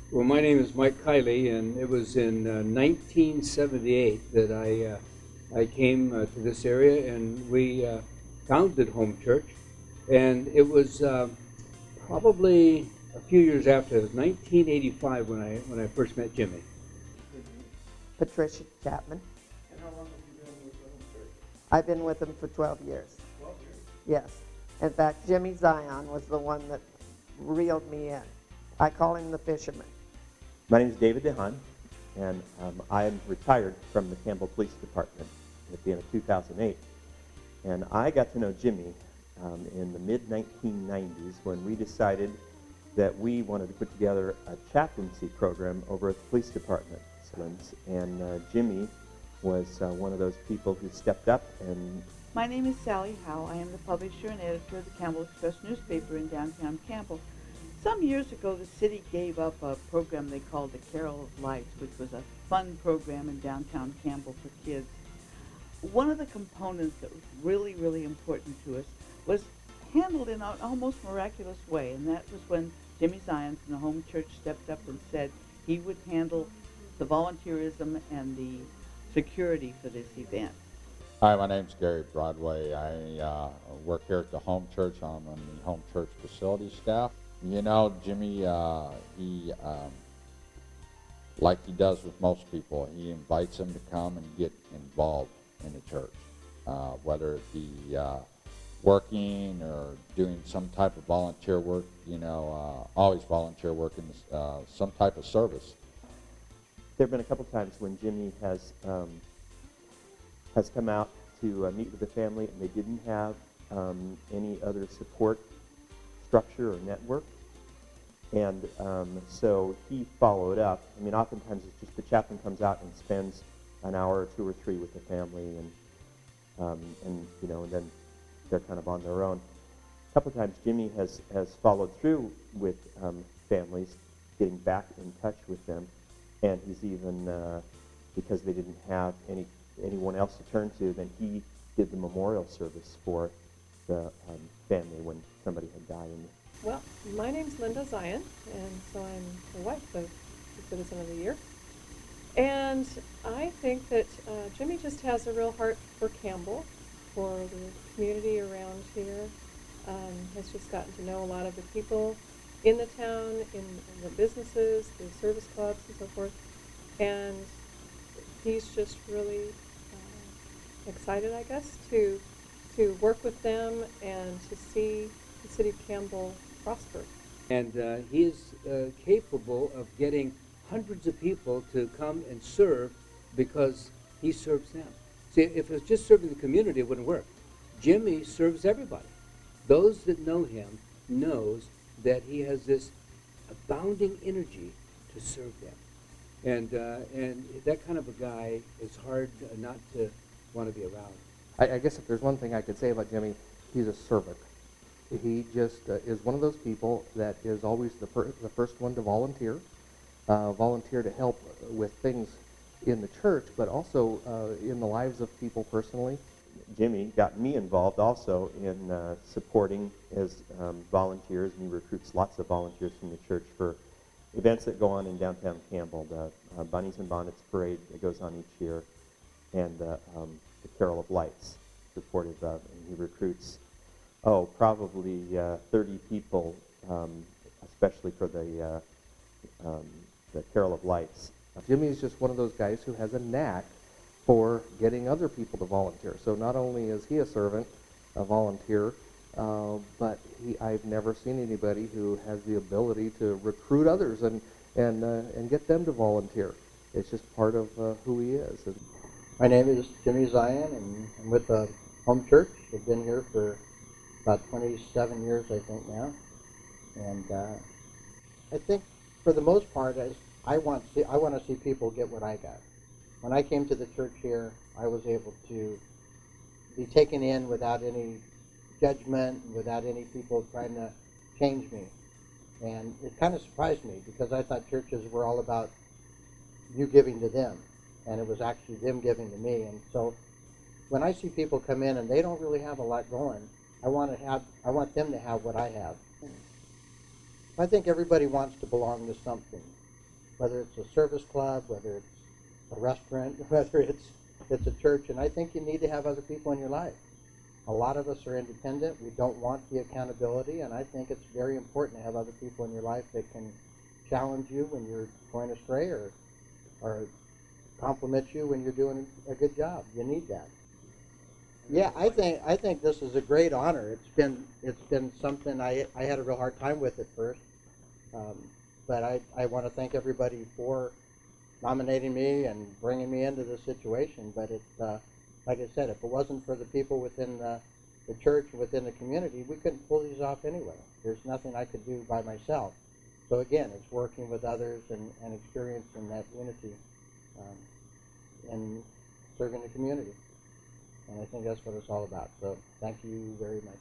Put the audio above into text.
Well, my name is Mike Kiley, and it was in 1978 that I came to this area, and we founded Home Church. And it was probably a few years after. It was 1985 when I first met Jimmy. Patricia Chapman. And how long have you been with Home Church? I've been with him for 12 years. 12 years. Yes. In fact, Jimmy Zien was the one that reeled me in. I call him the fisherman. My name is David DeHaan, and I am retired from the Campbell Police Department at the end of 2008. And I got to know Jimmy in the mid-1990s when we decided that we wanted to put together a chaplaincy program over at the police department. And Jimmy was one of those people who stepped up. And my name is Sally Howe. I am the publisher and editor of the Campbell Express newspaper in downtown Campbell. Some years ago, the city gave up a program they called the Carol of Lights, which was a fun program in downtown Campbell for kids. One of the components that was really, really important to us was handled in an almost miraculous way, and that was when Jimmy Zien from the Home Church stepped up and said he would handle the volunteerism and the security for this event. Hi, my name's Gary Broadway. I work here at the Home Church. I'm on the Home Church facility staff. You know, Jimmy, he, like he does with most people, he invites them to come and get involved in the church, whether it be working or doing some type of volunteer work, you know, always volunteer work in some type of service. there have been a couple times when Jimmy has come out to meet with the family and they didn't have any other support structure or network. And so he followed up. I mean, oftentimes it's just the chaplain comes out and spends an hour or two or three with the family, and you know, and then they're kind of on their own. A couple of times Jimmy has followed through with families, getting back in touch with them, and he's even because they didn't have anyone else to turn to, then he did the memorial service for the family when somebody had died. Well, my name's Linda Zien, and so I'm the wife of the Citizen of the Year. And I think that Jimmy just has a real heart for Campbell, for the community around here. Has just gotten to know a lot of the people in the town, in the businesses, the service clubs, and so forth. And he's just really excited, I guess, to work with them and to see the city of Campbell prosper. And he is capable of getting hundreds of people to come and serve because he serves them. See, if it was just serving the community, it wouldn't work. Jimmy serves everybody. Those that know him knows that he has this abounding energy to serve them. And that kind of a guy is hard not to want to be around. I guess if there's one thing I could say about Jimmy, he's a servant. He just is one of those people that is always the first one to volunteer to help with things in the church, but also in the lives of people personally. Jimmy got me involved also in supporting as volunteers, and he recruits lots of volunteers from the church for events that go on in downtown Campbell, the Bunnies and Bonnets Parade that goes on each year, and the Carol of Lights, supportive of, and he recruits, probably 30 people, especially for the Carol of Lights. Jimmy is just one of those guys who has a knack for getting other people to volunteer. So not only is he a servant, a volunteer, but I've never seen anybody who has the ability to recruit others and get them to volunteer. It's just part of who he is. My name is Jimmy Zien, and I'm with the Home Church. I've been here for about 27 years, I think, now. And I think, for the most part, I want to see people get what I got. When I came to the church here, I was able to be taken in without any judgment, without any people trying to change me. And it kind of surprised me, because I thought churches were all about you giving to them, and it was actually them giving to me. And so when I see people come in and they don't really have a lot going, I want them to have what I have. I think everybody wants to belong to something. whether it's a service club, whether it's a restaurant, whether it's a church, and I think you need to have other people in your life. A lot of us are independent. We don't want the accountability, and I think it's very important to have other people in your life that can challenge you when you're going astray, or compliment you when you're doing a good job. You need that. Yeah, I think this is a great honor. It's been something I had a real hard time with at first, but I want to thank everybody for nominating me and bringing me into this situation. But like I said, if it wasn't for the people within the church and within the community, we couldn't pull these off anyway. There's nothing I could do by myself. So again, it's working with others and experiencing that unity and serving the community. And I think that's what it's all about. So thank you very much.